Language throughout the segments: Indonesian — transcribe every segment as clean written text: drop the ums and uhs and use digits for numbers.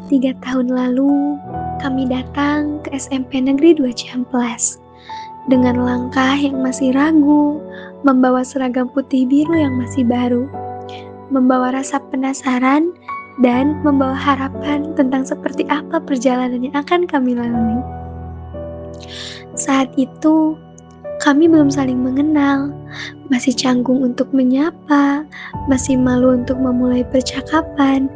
3 tahun lalu, kami datang ke SMP Negeri 2 Ciamplas dengan langkah yang masih ragu, membawa seragam putih biru yang masih baru, membawa rasa penasaran, dan membawa harapan tentang seperti apa perjalanan yang akan kami lalui. Saat itu, kami belum saling mengenal, masih canggung untuk menyapa, masih malu untuk memulai percakapan,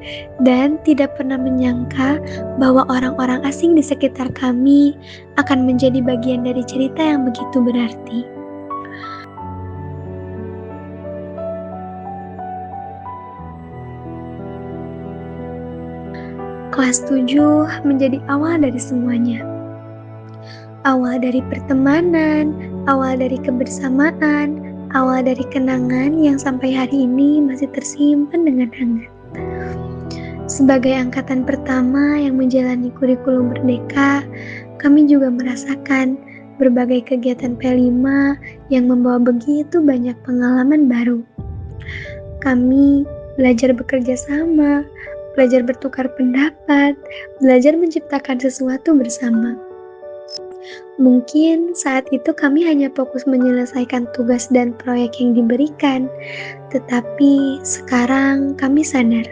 dan tidak pernah menyangka bahwa orang-orang asing di sekitar kami akan menjadi bagian dari cerita yang begitu berarti. Kelas 7 menjadi awal dari semuanya. Awal dari pertemanan, awal dari kebersamaan, awal dari kenangan yang sampai hari ini masih tersimpan dengan hangat. Sebagai angkatan pertama yang menjalani kurikulum merdeka, kami juga merasakan berbagai kegiatan P5 yang membawa begitu banyak pengalaman baru. Kami belajar bekerja sama, belajar bertukar pendapat, belajar menciptakan sesuatu bersama. Mungkin saat itu kami hanya fokus menyelesaikan tugas dan proyek yang diberikan, tetapi sekarang kami sadar,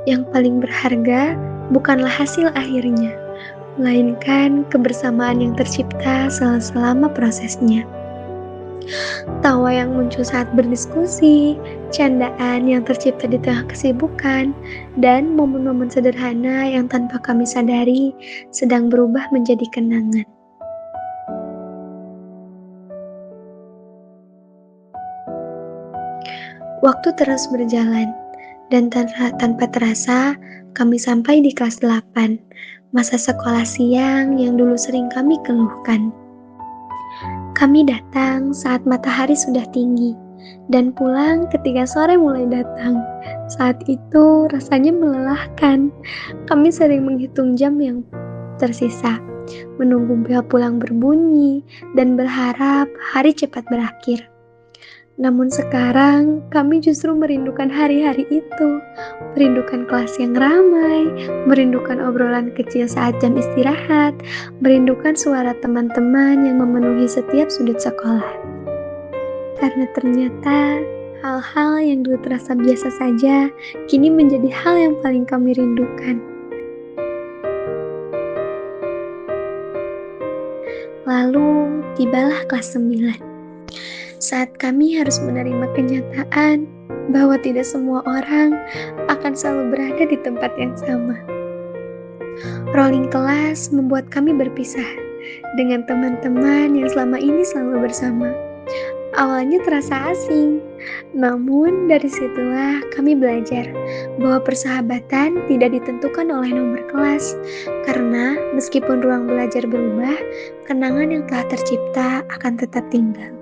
yang paling berharga bukanlah hasil akhirnya, melainkan kebersamaan yang tercipta selama prosesnya. Tawa yang muncul saat berdiskusi, candaan yang tercipta di tengah kesibukan, dan momen-momen sederhana yang tanpa kami sadari sedang berubah menjadi kenangan. Waktu terus berjalan, dan tanpa terasa kami sampai di kelas 8, masa sekolah siang yang dulu sering kami keluhkan. Kami datang saat matahari sudah tinggi, dan pulang ketika sore mulai datang. Saat itu rasanya melelahkan. Kami sering menghitung jam yang tersisa, menunggu bel pulang berbunyi, dan berharap hari cepat berakhir. Namun sekarang kami justru merindukan hari-hari itu, merindukan kelas yang ramai, merindukan obrolan kecil saat jam istirahat, merindukan suara teman-teman yang memenuhi setiap sudut sekolah. Karena ternyata hal-hal yang dulu terasa biasa saja, kini menjadi hal yang paling kami rindukan. Lalu tibalah kelas 9. Saat kami harus menerima kenyataan bahwa tidak semua orang akan selalu berada di tempat yang sama. Rolling kelas membuat kami berpisah dengan teman-teman yang selama ini selalu bersama. Awalnya terasa asing, namun dari situlah kami belajar bahwa persahabatan tidak ditentukan oleh nomor kelas, karena meskipun ruang belajar berubah, kenangan yang telah tercipta akan tetap tinggal.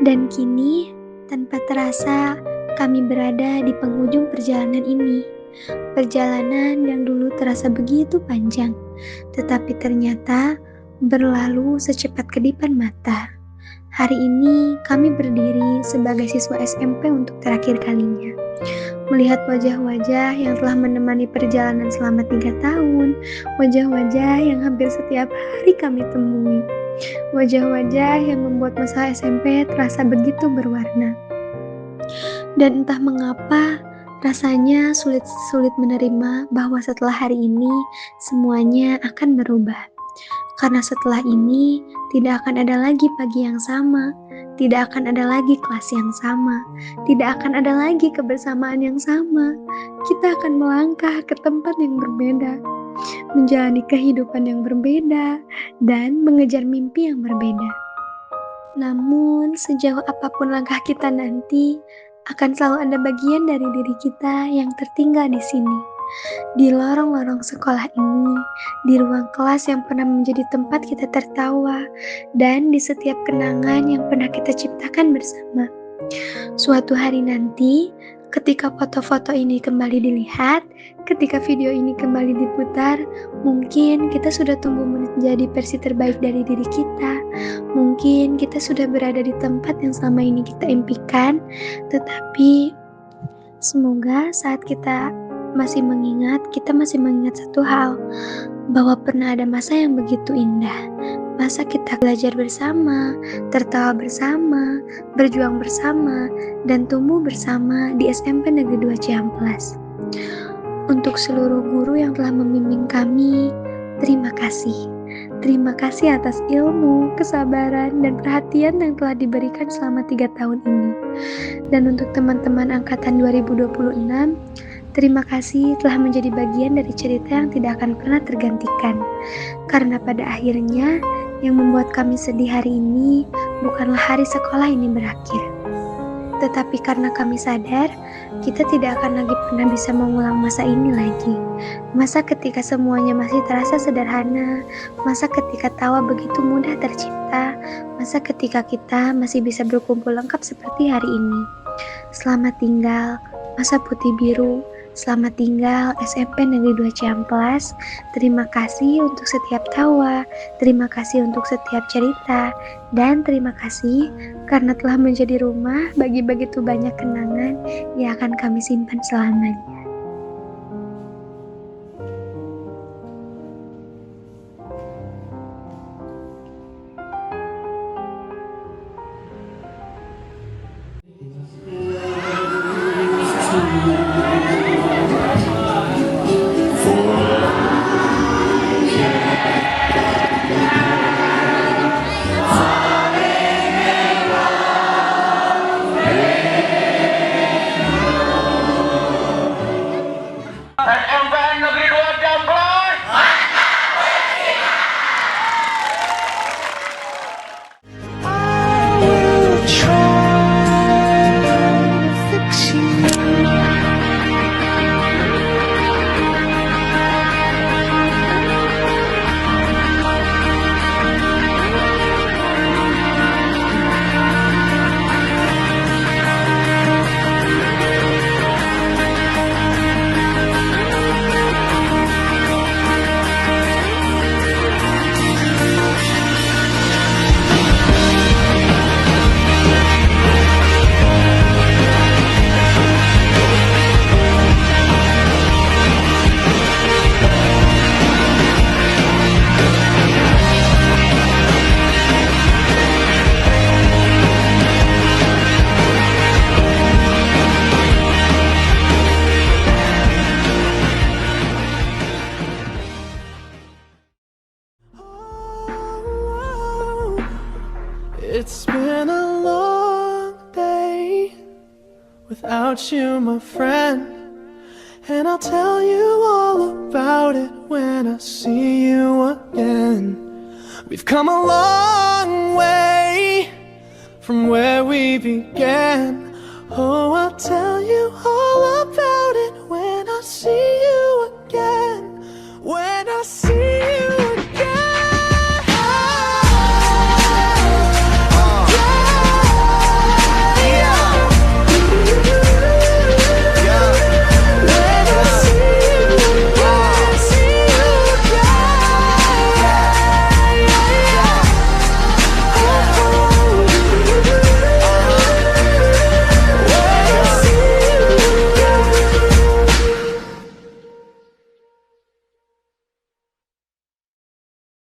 Dan kini, tanpa terasa, kami berada di penghujung perjalanan ini. Perjalanan yang dulu terasa begitu panjang, tetapi ternyata berlalu secepat kedipan mata. Hari ini kami berdiri sebagai siswa SMP untuk terakhir kalinya. Melihat wajah-wajah yang telah menemani perjalanan selama 3 tahun, wajah-wajah yang hampir setiap hari kami temui. Wajah-wajah yang membuat masa SMP terasa begitu berwarna. Dan entah mengapa, rasanya sulit menerima bahwa setelah hari ini, semuanya akan berubah. Karena setelah ini, tidak akan ada lagi pagi yang sama, tidak akan ada lagi kelas yang sama, tidak akan ada lagi kebersamaan yang sama. Kita akan melangkah ke tempat yang berbeda, menjalani kehidupan yang berbeda, dan mengejar mimpi yang berbeda. Namun, sejauh apapun langkah kita nanti, akan selalu ada bagian dari diri kita yang tertinggal di sini. Di lorong-lorong sekolah ini, di ruang kelas yang pernah menjadi tempat kita tertawa, dan di setiap kenangan yang pernah kita ciptakan bersama. Suatu hari nanti, ketika foto-foto ini kembali dilihat, ketika video ini kembali diputar, mungkin kita sudah tumbuh menjadi versi terbaik dari diri kita. Mungkin kita sudah berada di tempat yang selama ini kita impikan, tetapi semoga saat kita kita masih mengingat satu hal, bahwa pernah ada masa yang begitu indah. Masa kita belajar bersama, tertawa bersama, berjuang bersama, dan tumbuh bersama di SMP Negeri 2 Ciamplas. Untuk seluruh guru yang telah membimbing kami, terima kasih. Terima kasih atas ilmu, kesabaran, dan perhatian yang telah diberikan selama 3 tahun ini. Dan untuk teman-teman angkatan 2026, terima kasih telah menjadi bagian dari cerita yang tidak akan pernah tergantikan. Karena pada akhirnya, yang membuat kami sedih hari ini bukanlah hari sekolah ini berakhir. Tetapi karena kami sadar, kita tidak akan lagi pernah bisa mengulang masa ini lagi. Masa ketika semuanya masih terasa sederhana, masa ketika tawa begitu mudah tercipta, masa ketika kita masih bisa berkumpul lengkap seperti hari ini. Selamat tinggal, masa putih biru. Selamat tinggal SMP Negeri 2 Ciamplas. Terima kasih untuk setiap tawa, terima kasih untuk setiap cerita, dan terima kasih karena telah menjadi rumah bagi begitu banyak kenangan yang akan kami simpan selamanya. SMP Negeri 2 Ciamplas. It's been a long day without you, my friend, and I'll tell you all about it when I see you again. We've come a long way from where we began. Oh, I'll tell you all about it when I see you